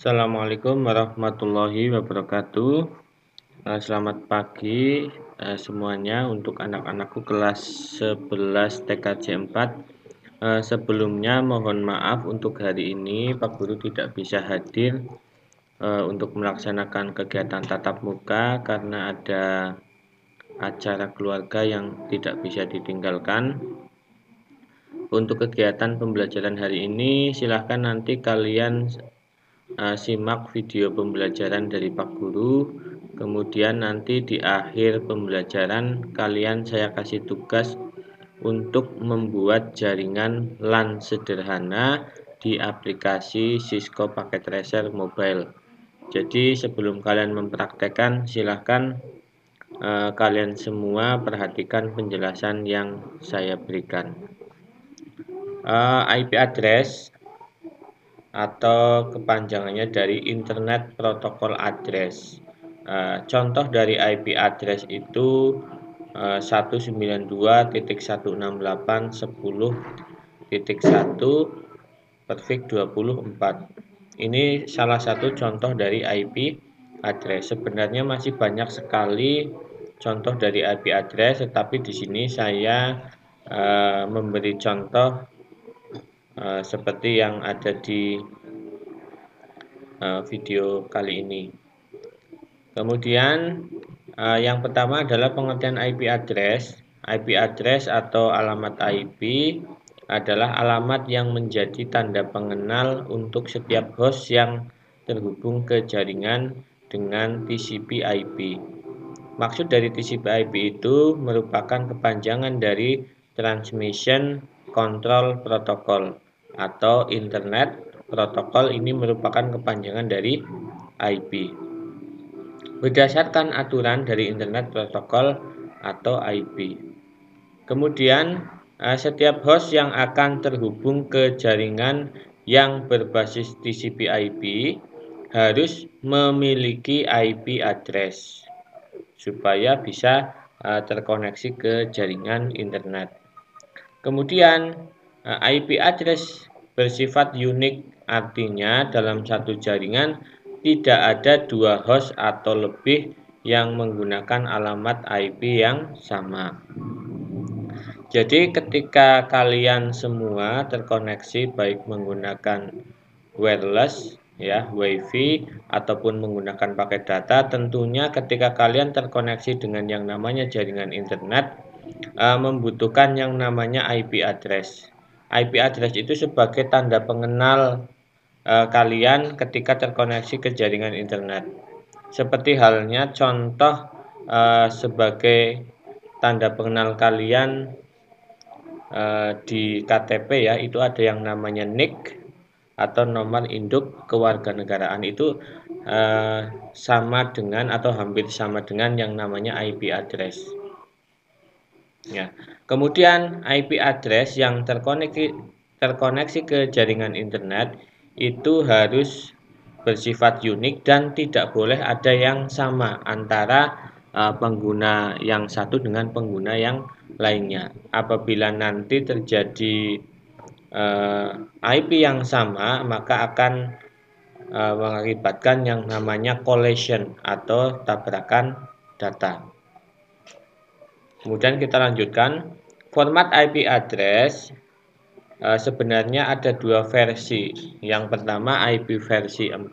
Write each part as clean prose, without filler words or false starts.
Assalamualaikum warahmatullahi wabarakatuh. Selamat pagi semuanya untuk anak-anakku kelas 11 TKJ 4. Sebelumnya mohon maaf untuk hari ini Pak Guru tidak bisa hadir untuk melaksanakan kegiatan tatap muka karena ada acara keluarga yang tidak bisa ditinggalkan. Untuk kegiatan pembelajaran hari ini silahkan nanti kalian simak video pembelajaran dari Pak Guru. Kemudian nanti di akhir pembelajaran saya kasih tugas untuk membuat jaringan LAN sederhana di aplikasi Cisco Packet Tracer Mobile. Jadi sebelum kalian mempraktekkan, silahkan kalian semua perhatikan penjelasan yang saya berikan. IP address atau kepanjangannya dari Internet Protocol Address. Contoh dari IP address itu 192.168.10.1/24. Ini salah satu contoh dari IP address. Sebenarnya masih banyak sekali contoh dari IP address, tetapi di sini saya memberi contoh seperti yang ada di video kali ini. Kemudian yang pertama adalah pengertian IP address. IP address atau alamat IP adalah alamat yang menjadi tanda pengenal untuk setiap host yang terhubung ke jaringan dengan TCP/IP. Maksud dari TCP/IP itu merupakan kepanjangan dari Transmission Control Protocol atau Internet Protocol. Ini merupakan kepanjangan dari IP. Berdasarkan aturan dari Internet Protocol atau IP. Kemudian setiap host yang akan terhubung ke jaringan yang berbasis TCP/IP harus memiliki IP address supaya bisa terkoneksi ke jaringan internet. Kemudian IP address bersifat unik, artinya dalam satu jaringan tidak ada dua host atau lebih yang menggunakan alamat IP yang sama. Jadi ketika kalian semua terkoneksi baik menggunakan wireless ya, WiFi ataupun menggunakan paket data, tentunya ketika kalian terkoneksi dengan yang namanya jaringan internet membutuhkan yang namanya IP address. IP address itu sebagai tanda pengenal kalian ketika terkoneksi ke jaringan internet. Seperti halnya contoh sebagai tanda pengenal kalian di KTP ya, itu ada yang namanya NIK atau nomor induk kewarganegaraan. Itu sama dengan atau hampir sama dengan yang namanya IP address. Ya. Kemudian IP address yang terkoneksi ke jaringan internet itu harus bersifat unik dan tidak boleh ada yang sama antara pengguna yang satu dengan pengguna yang lainnya. Apabila nanti terjadi IP yang sama, maka akan mengakibatkan yang namanya collision atau tabrakan data. Kemudian kita lanjutkan. Format IP address sebenarnya ada dua versi. Yang pertama IP versi 4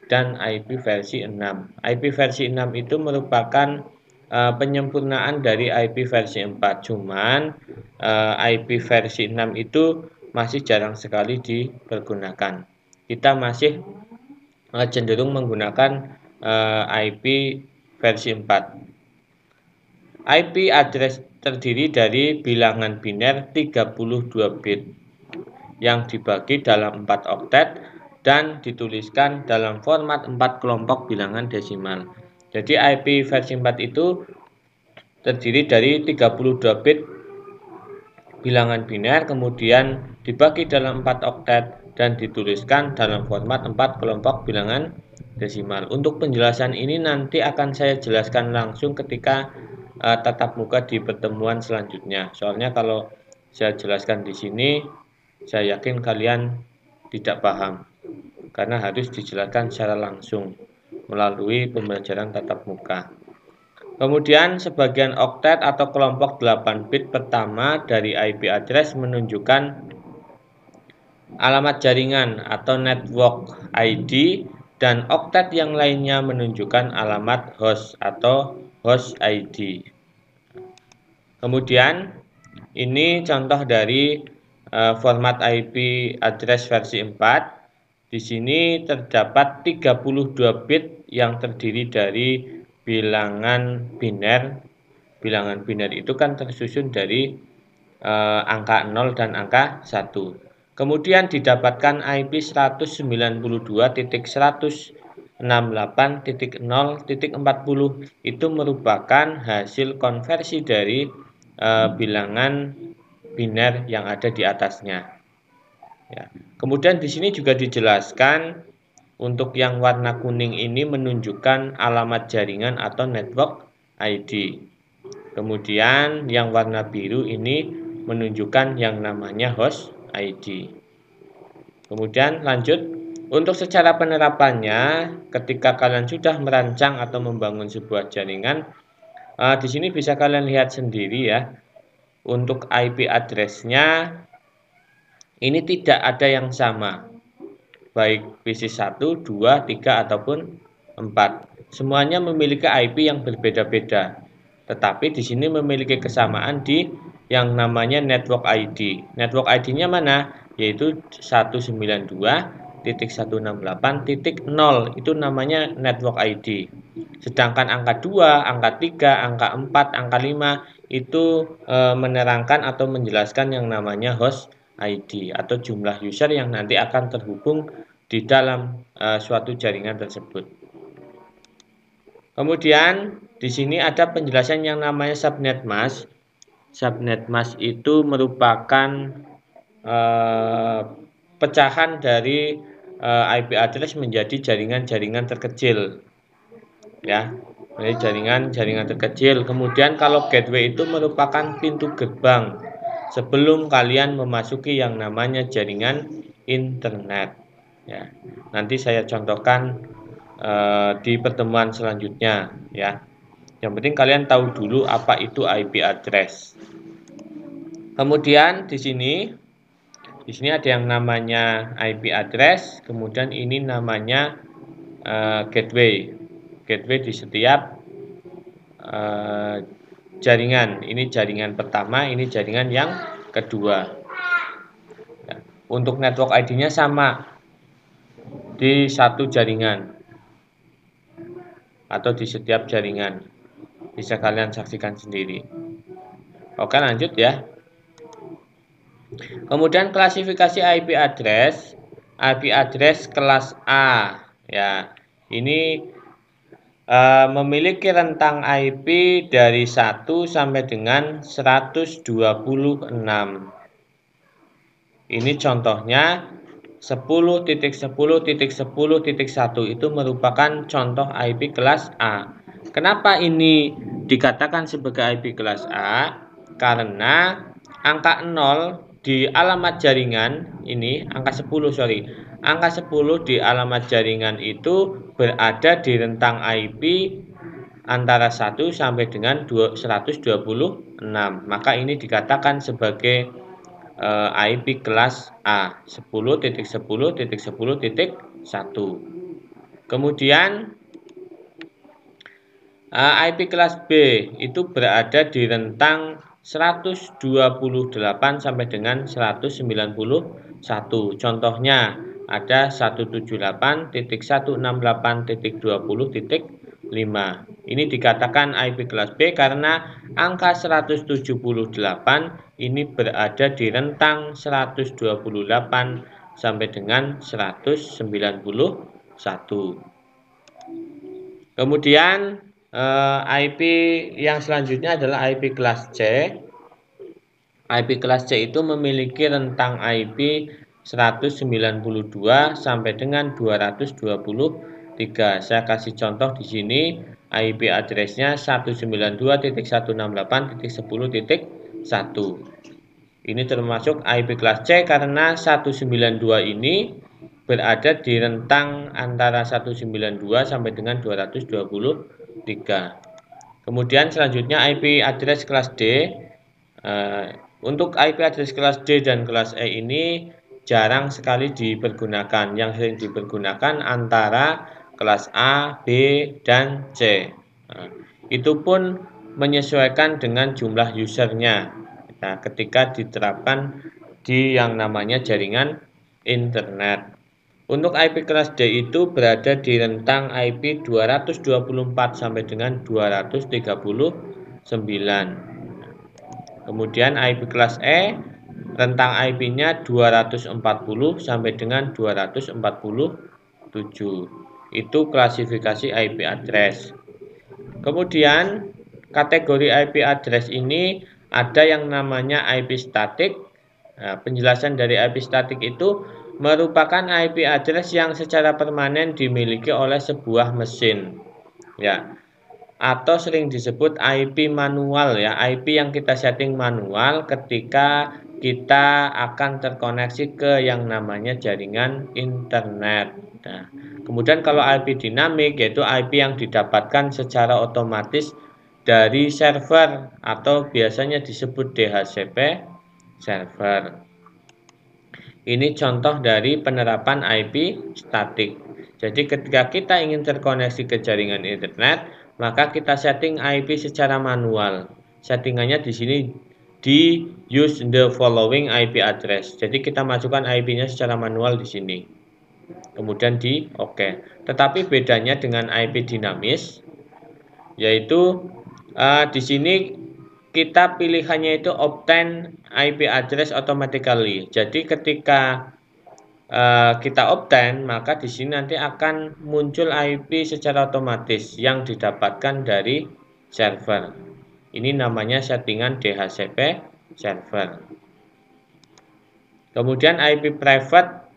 dan IP versi 6. IP versi 6 itu merupakan penyempurnaan dari IP versi 4. Cuman IP versi 6 itu masih jarang sekali dipergunakan. Kita masih cenderung menggunakan IP versi 4. IP address terdiri dari bilangan biner 32 bit yang dibagi dalam 4 oktet dan dituliskan dalam format 4 kelompok bilangan desimal. Jadi IP versi 4 itu terdiri dari 32 bit bilangan biner, kemudian dibagi dalam 4 oktet dan dituliskan dalam format 4 kelompok bilangan desimal. Untuk penjelasan ini nanti akan saya jelaskan langsung ketika tatap muka di pertemuan selanjutnya. Soalnya kalau saya jelaskan di sini, saya yakin kalian tidak paham. karena harus dijelaskan secara langsung melalui pembelajaran tatap muka. Kemudian sebagian oktet atau kelompok 8 bit pertama dari IP address menunjukkan alamat jaringan atau network ID, dan oktet yang lainnya menunjukkan alamat host atau host ID. Kemudian ini contoh dari format IP address versi 4. Di sini terdapat 32 bit yang terdiri dari bilangan biner. Bilangan biner itu kan tersusun dari angka 0 dan angka 1. Kemudian didapatkan IP 192.168.0.40 itu merupakan hasil konversi dari bilangan biner yang ada di atasnya. Ya. Kemudian di sini juga dijelaskan untuk yang warna kuning ini menunjukkan alamat jaringan atau network ID. Kemudian yang warna biru ini menunjukkan yang namanya host ID. Kemudian lanjut, untuk secara penerapannya, ketika kalian sudah merancang atau membangun sebuah jaringan, di sini bisa kalian lihat sendiri ya. Untuk IP address-nya ini tidak ada yang sama, baik PC 1, 2, 3, ataupun 4. Semuanya memiliki IP yang berbeda-beda. Tetapi di sini memiliki kesamaan di yang namanya network ID. Network ID-nya mana? Yaitu 192.168.0, itu namanya network ID. Sedangkan angka 2, angka 3, angka 4, angka 5 itu menerangkan atau menjelaskan yang namanya host ID atau jumlah user yang nanti akan terhubung di dalam suatu jaringan tersebut. Kemudian di sini ada penjelasan yang namanya subnet mask. Subnet mask itu merupakan pecahan dari IP address menjadi jaringan-jaringan terkecil, ya, menjadi jaringan-jaringan terkecil. Kemudian kalau gateway itu merupakan pintu gerbang sebelum kalian memasuki yang namanya jaringan internet. Ya, nanti saya contohkan di pertemuan selanjutnya, ya. Yang penting kalian tahu dulu apa itu IP address. Kemudian di sini ada yang namanya IP address, kemudian ini namanya gateway. Gateway di setiap jaringan. Ini jaringan pertama, ini jaringan yang kedua. Ya. Untuk network ID-nya sama di satu jaringan atau di setiap jaringan. Bisa kalian saksikan sendiri. Oke, lanjut ya. Kemudian klasifikasi IP address kelas A, ya. Ini memiliki rentang IP dari 1 sampai dengan 126. Ini contohnya 10.10.10.1 itu merupakan contoh IP kelas A. Kenapa ini dikatakan sebagai IP kelas A? Karena angka 0 di alamat jaringan ini, angka 10 di alamat jaringan itu berada di rentang IP antara 1 sampai dengan 126. Maka ini dikatakan sebagai IP kelas A, 10.10.10.1. Kemudian IP kelas B itu berada di rentang 128 sampai dengan 191. Contohnya ada 178.168.20.5. Ini dikatakan IP kelas B karena angka 178 ini berada di rentang 128 sampai dengan 191. Kemudian IP yang selanjutnya adalah IP kelas C. IP kelas C itu memiliki rentang IP 192 sampai dengan 223. Saya kasih contoh di sini, IP address-nya 192.168.10.1. Ini termasuk IP kelas C karena 192 ini berada di rentang antara 192 sampai dengan 223. Kemudian selanjutnya IP address kelas D. Untuk IP address kelas D dan kelas E ini jarang sekali dipergunakan. Yang sering dipergunakan antara kelas A, B, dan C. Itu pun menyesuaikan dengan jumlah usernya. Nah, ketika diterapkan di yang namanya jaringan internet. Untuk IP kelas D itu berada di rentang IP 224 sampai dengan 239. Kemudian IP kelas E, rentang IP-nya 240 sampai dengan 247. Itu klasifikasi IP address. Kemudian kategori IP address ini ada yang namanya IP statik. Nah, penjelasan dari IP statik itu merupakan IP address yang secara permanen dimiliki oleh sebuah mesin, ya, atau sering disebut IP manual, ya, IP yang kita setting manual ketika kita akan terkoneksi ke yang namanya jaringan internet. Nah, kemudian kalau IP dinamik yaitu IP yang didapatkan secara otomatis dari server atau biasanya disebut DHCP server. Ini contoh dari penerapan IP statik. Jadi ketika kita ingin terkoneksi ke jaringan internet, maka kita setting IP secara manual. Settingannya di sini di use the following IP address. Jadi kita masukkan IP-nya secara manual di sini. Kemudian di OK. Tetapi bedanya dengan IP dinamis, yaitu di sini kita pilihannya itu obtain IP address automatically. Jadi ketika kita obtain, maka di sini nanti akan muncul IP secara otomatis yang didapatkan dari server. Ini namanya settingan DHCP server. Kemudian IP private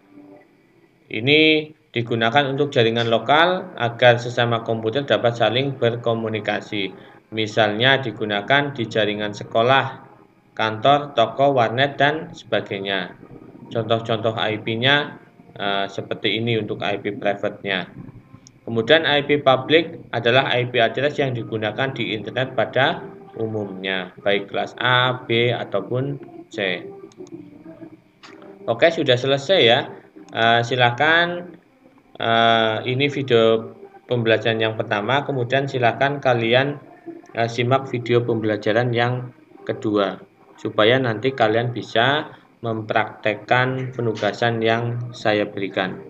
ini digunakan untuk jaringan lokal agar sesama komputer dapat saling berkomunikasi. Misalnya digunakan di jaringan sekolah, kantor, toko, warnet, dan sebagainya. Contoh-contoh IP-nya seperti ini untuk IP private-nya. Kemudian IP public adalah IP address yang digunakan di internet pada umumnya, baik kelas A, B, ataupun C. Oke, sudah selesai ya. Silakan, ini video pembelajaran yang pertama, kemudian silakan kalian simak video pembelajaran yang kedua, supaya nanti kalian bisa mempraktekkan penugasan yang saya berikan.